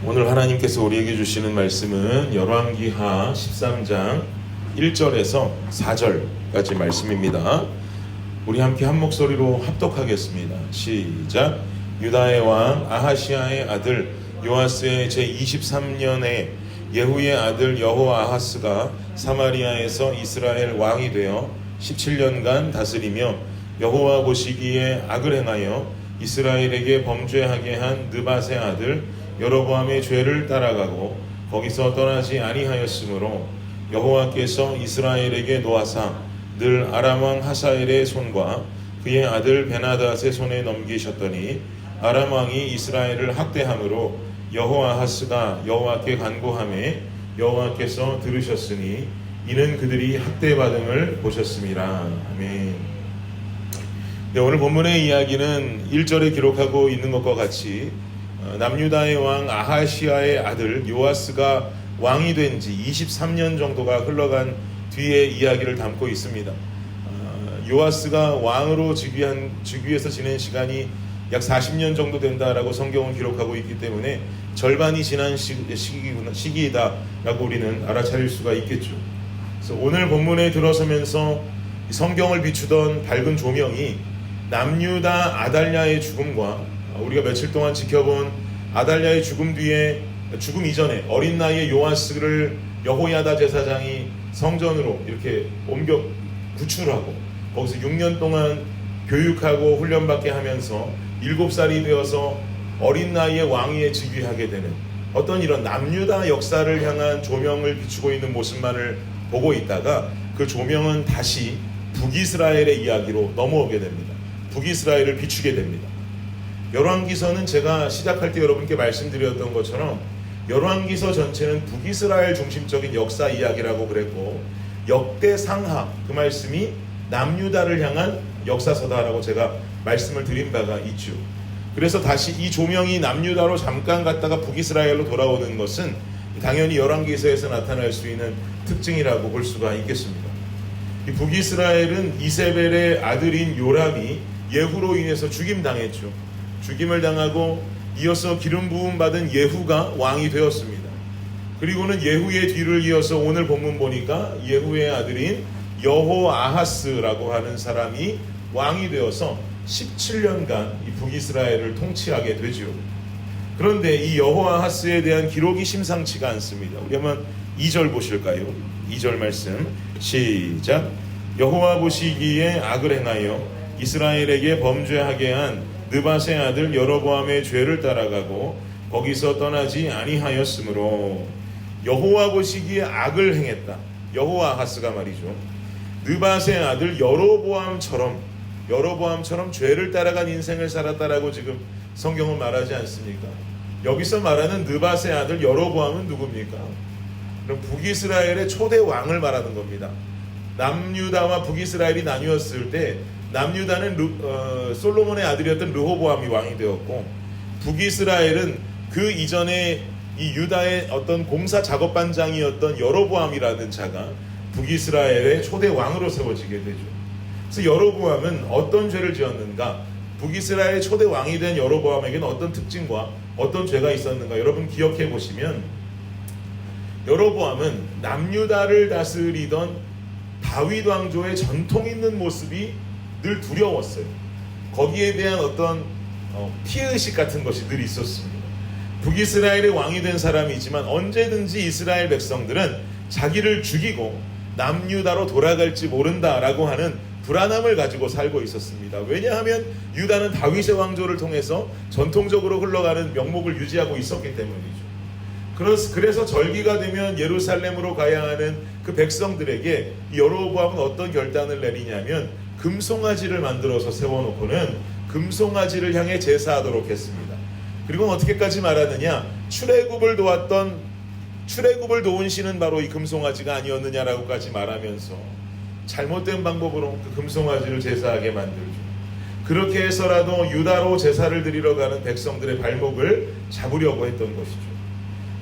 오늘 하나님께서 우리에게 주시는 말씀은 열왕기하 13장 1절에서 4절까지 말씀입니다. 우리 함께 한 목소리로 합독하겠습니다. 시작. 유다의 왕 아하시아의 아들 요아스의 제23년에 예후의 아들 여호아하스가 사마리아에서 이스라엘 왕이 되어 17년간 다스리며 여호와 보시기에 악을 행하여 이스라엘에게 범죄하게 한 느밧의 아들 여로보암의 죄를 따라가고 거기서 떠나지 아니하였으므로 여호와께서 이스라엘에게 노하사 늘 아람 왕 하사엘의 손과 그의 아들 베나닷의 손에 넘기셨더니 아람 왕이 이스라엘을 학대함으로 여호아하스가 여호와께 간구하매 여호와께서 들으셨으니 이는 그들이 학대받음을 보셨음이라. 아멘. 네, 오늘 본문의 이야기는 1절에 기록하고 있는 것과 같이 남유다의 왕 아하시아의 아들 요아스가 왕이 된 지 23년 정도가 흘러간 뒤의 이야기를 담고 있습니다. 요아스가 왕으로 즉위해서 지낸 시간이 약 40년 정도 된다라고 성경은 기록하고 있기 때문에 절반이 지난 시기이다라고 우리는 알아차릴 수가 있겠죠. 그래서 오늘 본문에 들어서면서 성경을 비추던 밝은 조명이 남유다 아달랴의 죽음과 우리가 며칠 동안 지켜본 아달랴의 죽음 이전에 어린 나이에 요아스를 여호야다 제사장이 성전으로 이렇게 옮겨 구출하고 거기서 6년 동안 교육하고 훈련받게 하면서 7살이 되어서 어린 나이에 왕위에 즉위하게 되는 어떤 이런 남유다 역사를 향한 조명을 비추고 있는 모습만을 보고 있다가 그 조명은 다시 북이스라엘의 이야기로 넘어오게 됩니다. 북이스라엘을 비추게 됩니다. 열왕기서는 제가 시작할 때 여러분께 말씀드렸던 것처럼 열왕기서 전체는 북이스라엘 중심적인 역사 이야기라고 그랬고 역대상하 그 말씀이 남유다를 향한 역사서다라고 제가 말씀을 드린 바가 있죠. 그래서 다시 이 조명이 남유다로 잠깐 갔다가 북이스라엘로 돌아오는 것은 당연히 열왕기서에서 나타날 수 있는 특징이라고 볼 수가 있겠습니다. 이 북이스라엘은 이세벨의 아들인 요람이 예후로 인해서 죽임당했죠. 죽임을 당하고 이어서 기름 부음 받은 예후가 왕이 되었습니다. 그리고는 예후의 뒤를 이어서 오늘 본문 보니까 예후의 아들인 여호아하스라고 하는 사람이 왕이 되어서 17년간 이 북이스라엘을 통치하게 되죠. 그런데 이 여호아하스에 대한 기록이 심상치가 않습니다. 우리 한번 2절 보실까요? 2절 말씀 시작. 여호와 보시기에 악을 행하여 이스라엘에게 범죄하게 한 느밧의 아들 여로보암의 죄를 따라가고 거기서 떠나지 아니하였으므로 여호와 보시기에 악을 행했다. 여호아하스가 말이죠. 느밧의 아들 여로보암처럼 죄를 따라간 인생을 살았다라고 지금 성경은 말하지 않습니까? 여기서 말하는 느밧의 아들 여로보암은 누굽니까? 그럼 북이스라엘의 초대 왕을 말하는 겁니다. 남유다와 북이스라엘이 나뉘었을 때 남유다는 솔로몬의 아들이었던 르호보암이 왕이 되었고 북이스라엘은 그 이전에 이 유다의 어떤 공사 작업반장이었던 여로보암이라는 자가 북이스라엘의 초대 왕으로 세워지게 되죠. 그래서 여로보암은 어떤 죄를 지었는가? 북이스라엘의 초대 왕이 된 여로보암에게는 어떤 특징과 어떤 죄가 있었는가? 여러분 기억해 보시면 여로보암은 남유다를 다스리던 다윗 왕조의 전통 있는 모습이 늘 두려웠어요. 거기에 대한 어떤 피의식 같은 것이 늘 있었습니다. 북이스라엘의 왕이 된 사람이지만 언제든지 이스라엘 백성들은 자기를 죽이고 남유다로 돌아갈지 모른다라고 하는 불안함을 가지고 살고 있었습니다. 왜냐하면 유다는 다윗의 왕조를 통해서 전통적으로 흘러가는 명목을 유지하고 있었기 때문이죠. 그래서 절기가 되면 예루살렘으로 가야 하는 그 백성들에게 여로보암은 어떤 결단을 내리냐면 금송아지를 만들어서 세워놓고는 금송아지를 향해 제사하도록 했습니다. 그리고 어떻게까지 말하느냐? 출애굽을 도운 신은 바로 이 금송아지가 아니었느냐라고까지 말하면서 잘못된 방법으로 그 금송아지를 제사하게 만들죠. 그렇게 해서라도 유다로 제사를 드리러 가는 백성들의 발목을 잡으려고 했던 것이죠.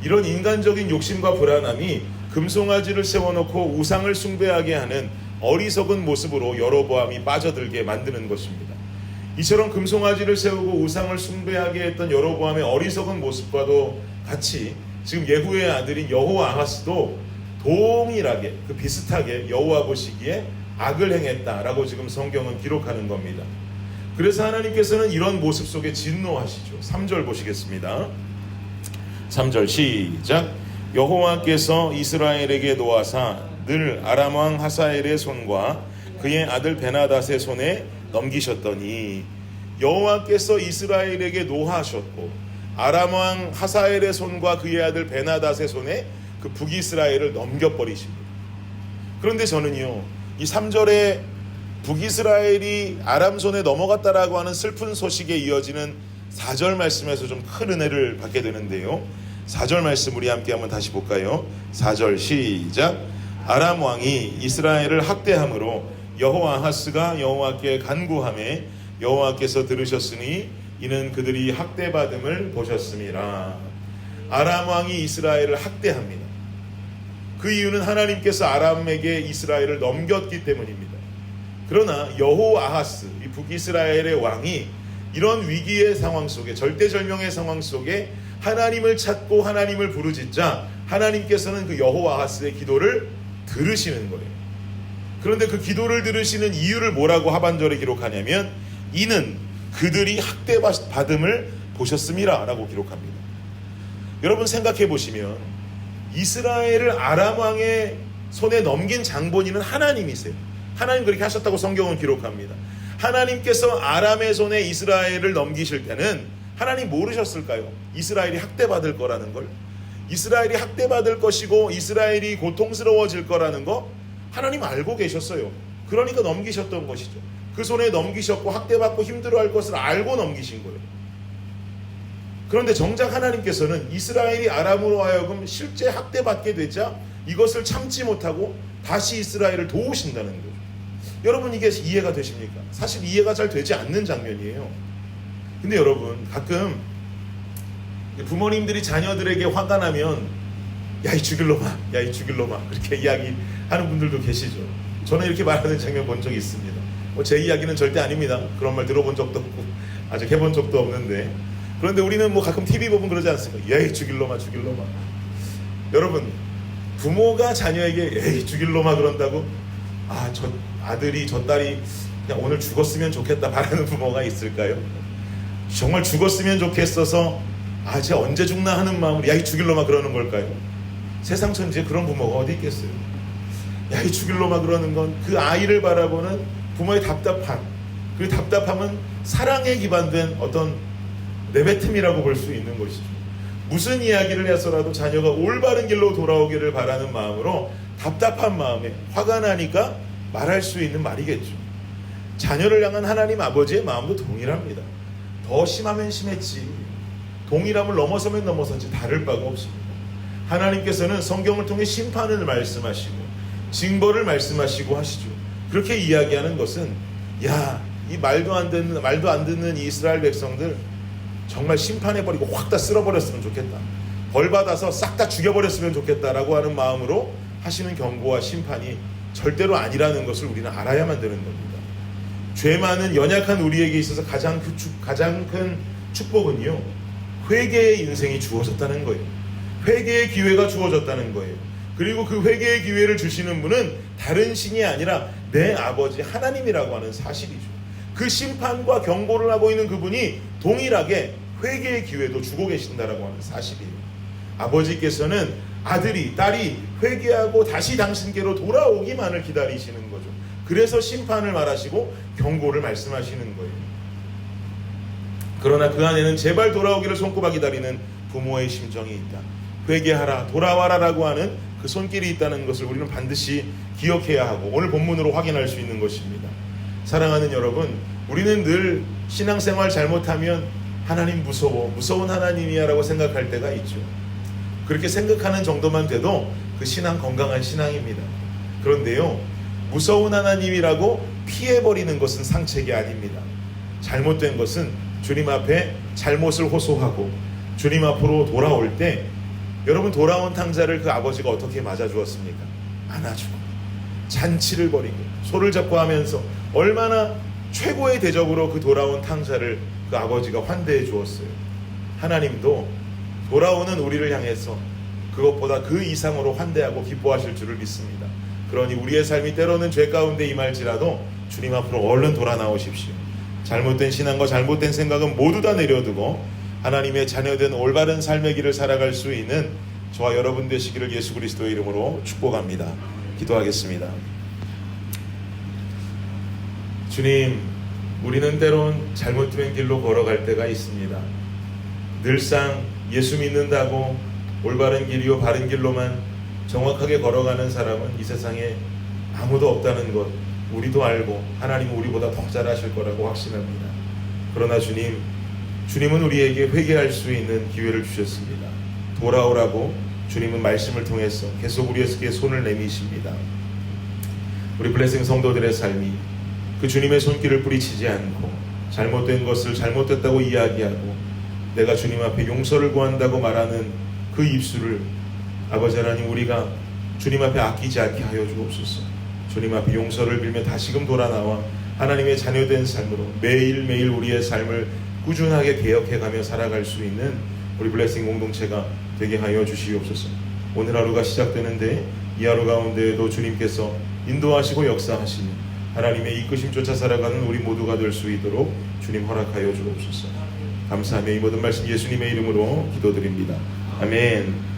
이런 인간적인 욕심과 불안함이 금송아지를 세워놓고 우상을 숭배하게 하는 어리석은 모습으로 여로보암이 빠져들게 만드는 것입니다. 이처럼 금송아지를 세우고 우상을 숭배하게 했던 여로보암의 어리석은 모습과도 같이 지금 예후의 아들인 여호아하스도 동일하게 그 비슷하게 여호와 보시기에 악을 행했다라고 지금 성경은 기록하는 겁니다. 그래서 하나님께서는 이런 모습 속에 진노하시죠. 3절 보시겠습니다. 3절 시작. 여호와께서 이스라엘에게 노하사 늘 아람 왕 하사엘의 손과 그의 아들 베나닷의 손에 넘기셨더니, 여호와께서 이스라엘에게 노하셨고 아람 왕 하사엘의 손과 그의 아들 베나닷의 손에 그 북이스라엘을 넘겨버리십니다. 그런데 저는요, 이 3절에 북이스라엘이 아람 손에 넘어갔다라고 하는 슬픈 소식에 이어지는 4절 말씀에서 좀 큰 은혜를 받게 되는데요. 4절 말씀 우리 함께 한번 다시 볼까요? 4절 시작. 아람 왕이 이스라엘을 학대함으로 여호아하스가 여호와께 간구하매 여호와께서 들으셨으니 이는 그들이 학대받음을 보셨음이라. 아람 왕이 이스라엘을 학대합니다. 그 이유는 하나님께서 아람에게 이스라엘을 넘겼기 때문입니다. 그러나 여호아하스, 이 북이스라엘의 왕이 이런 위기의 상황 속에, 절대절명의 상황 속에 하나님을 찾고 하나님을 부르짖자 하나님께서는 그 여호아하스의 기도를 들으시는 거예요. 그런데 그 기도를 들으시는 이유를 뭐라고 하반절에 기록하냐면 이는 그들이 학대받음을 보셨음이라 라고 기록합니다. 여러분 생각해 보시면 이스라엘을 아람 왕의 손에 넘긴 장본인은 하나님이세요. 하나님 그렇게 하셨다고 성경은 기록합니다. 하나님께서 아람의 손에 이스라엘을 넘기실 때는 하나님 모르셨을까요? 이스라엘이 학대받을 거라는 걸. 이스라엘이 학대받을 것이고 이스라엘이 고통스러워질 거라는 거 하나님 알고 계셨어요. 그러니까 넘기셨던 것이죠. 그 손에 넘기셨고 학대받고 힘들어할 것을 알고 넘기신 거예요. 그런데 정작 하나님께서는 이스라엘이 아람으로 하여금 실제 학대받게 되자 이것을 참지 못하고 다시 이스라엘을 도우신다는 거죠. 여러분 이게 이해가 되십니까? 사실 이해가 잘 되지 않는 장면이에요. 근데 여러분 가끔 부모님들이 자녀들에게 화가 나면 야 이 죽일 놈아, 야 이 죽일 놈아 그렇게 이야기하는 분들도 계시죠. 저는 이렇게 말하는 장면 본 적이 있습니다. 제 이야기는 절대 아닙니다. 그런 말 들어본 적도 없고 아직 해본 적도 없는데, 그런데 우리는 가끔 TV 보면 그러지 않습니까? 야 이 죽일 놈아, 죽일 놈아. 여러분 부모가 자녀에게 에이 죽일 놈아 그런다고 저 아들이 저 딸이 그냥 오늘 죽었으면 좋겠다 바라는 부모가 있을까요? 정말 죽었으면 좋겠어서 쟤 언제 죽나 하는 마음으로 야 이 죽일 놈아 그러는 걸까요? 세상 천지에 그런 부모가 어디 있겠어요? 야 이 죽일 놈아 그러는 건 그 아이를 바라보는 부모의 답답함, 그 답답함은 사랑에 기반된 어떤 내뱉음이라고 볼 수 있는 것이죠. 무슨 이야기를 해서라도 자녀가 올바른 길로 돌아오기를 바라는 마음으로 답답한 마음에 화가 나니까 말할 수 있는 말이겠죠. 자녀를 향한 하나님 아버지의 마음도 동일합니다. 더 심하면 심했지 동일함을 넘어서면 넘어섰지 다를 바가 없습니다. 하나님께서는 성경을 통해 심판을 말씀하시고 징벌을 말씀하시고 하시죠. 그렇게 이야기하는 것은 이 말도 안 듣는 이 이스라엘 백성들 정말 심판해버리고 확 다 쓸어버렸으면 좋겠다, 벌 받아서 싹 다 죽여버렸으면 좋겠다라고 하는 마음으로 하시는 경고와 심판이 절대로 아니라는 것을 우리는 알아야만 되는 겁니다. 죄 많은 연약한 우리에게 있어서 가장 큰 축복은요, 회개의 인생이 주어졌다는 거예요. 회개의 기회가 주어졌다는 거예요. 그리고 그 회개의 기회를 주시는 분은 다른 신이 아니라 내 아버지 하나님이라고 하는 사실이죠. 그 심판과 경고를 하고 있는 그분이 동일하게 회개의 기회도 주고 계신다라고 하는 사실이에요. 아버지께서는 아들이, 딸이 회개하고 다시 당신께로 돌아오기만을 기다리시는 거죠. 그래서 심판을 말하시고 경고를 말씀하시는 거예요. 그러나 그 안에는 제발 돌아오기를 손꼽아 기다리는 부모의 심정이 있다. 회개하라, 돌아와라 라고 하는 그 손길이 있다는 것을 우리는 반드시 기억해야 하고 오늘 본문으로 확인할 수 있는 것입니다. 사랑하는 여러분, 우리는 늘 신앙생활 잘못하면 하나님 무서운 하나님이야 라고 생각할 때가 있죠. 그렇게 생각하는 정도만 돼도 그 신앙 건강한 신앙입니다. 그런데요, 무서운 하나님이라고 피해버리는 것은 상책이 아닙니다. 잘못된 것은 주님 앞에 잘못을 호소하고 주님 앞으로 돌아올 때, 여러분 돌아온 탕자를 그 아버지가 어떻게 맞아주었습니까? 안아주고 잔치를 벌이고 소를 잡고 하면서 얼마나 최고의 대접으로 그 돌아온 탕자를 그 아버지가 환대해 주었어요. 하나님도 돌아오는 우리를 향해서 그것보다 그 이상으로 환대하고 기뻐하실 줄을 믿습니다. 그러니 우리의 삶이 때로는 죄 가운데 임할지라도 주님 앞으로 얼른 돌아 나오십시오. 잘못된 신앙과 잘못된 생각은 모두 다 내려두고 하나님의 자녀된 올바른 삶의 길을 살아갈 수 있는 저와 여러분 되시기를 예수 그리스도의 이름으로 축복합니다. 기도하겠습니다. 주님, 우리는 때론 잘못된 길로 걸어갈 때가 있습니다. 늘상 예수 믿는다고 올바른 길이요 바른 길로만 정확하게 걸어가는 사람은 이 세상에 아무도 없다는 것 우리도 알고 하나님은 우리보다 더 잘하실 거라고 확신합니다. 그러나 주님은 우리에게 회개할 수 있는 기회를 주셨습니다. 돌아오라고 주님은 말씀을 통해서 계속 우리에게 손을 내미십니다. 우리 블레싱 성도들의 삶이 그 주님의 손길을 뿌리치지 않고 잘못된 것을 잘못됐다고 이야기하고 내가 주님 앞에 용서를 구한다고 말하는 그 입술을 아버지 하나님 우리가 주님 앞에 아끼지 않게 하여 주옵소서. 주님 앞에 용서를 빌며 다시금 돌아 나와 하나님의 자녀된 삶으로 매일매일 우리의 삶을 꾸준하게 개혁해가며 살아갈 수 있는 우리 블레싱 공동체가 되게 하여 주시옵소서. 오늘 하루가 시작되는데 이 하루 가운데에도 주님께서 인도하시고 역사하시며 하나님의 이끄심 쫓아 살아가는 우리 모두가 될 수 있도록 주님 허락하여 주옵소서. 감사하며 이 모든 말씀 예수님의 이름으로 기도드립니다. 아멘.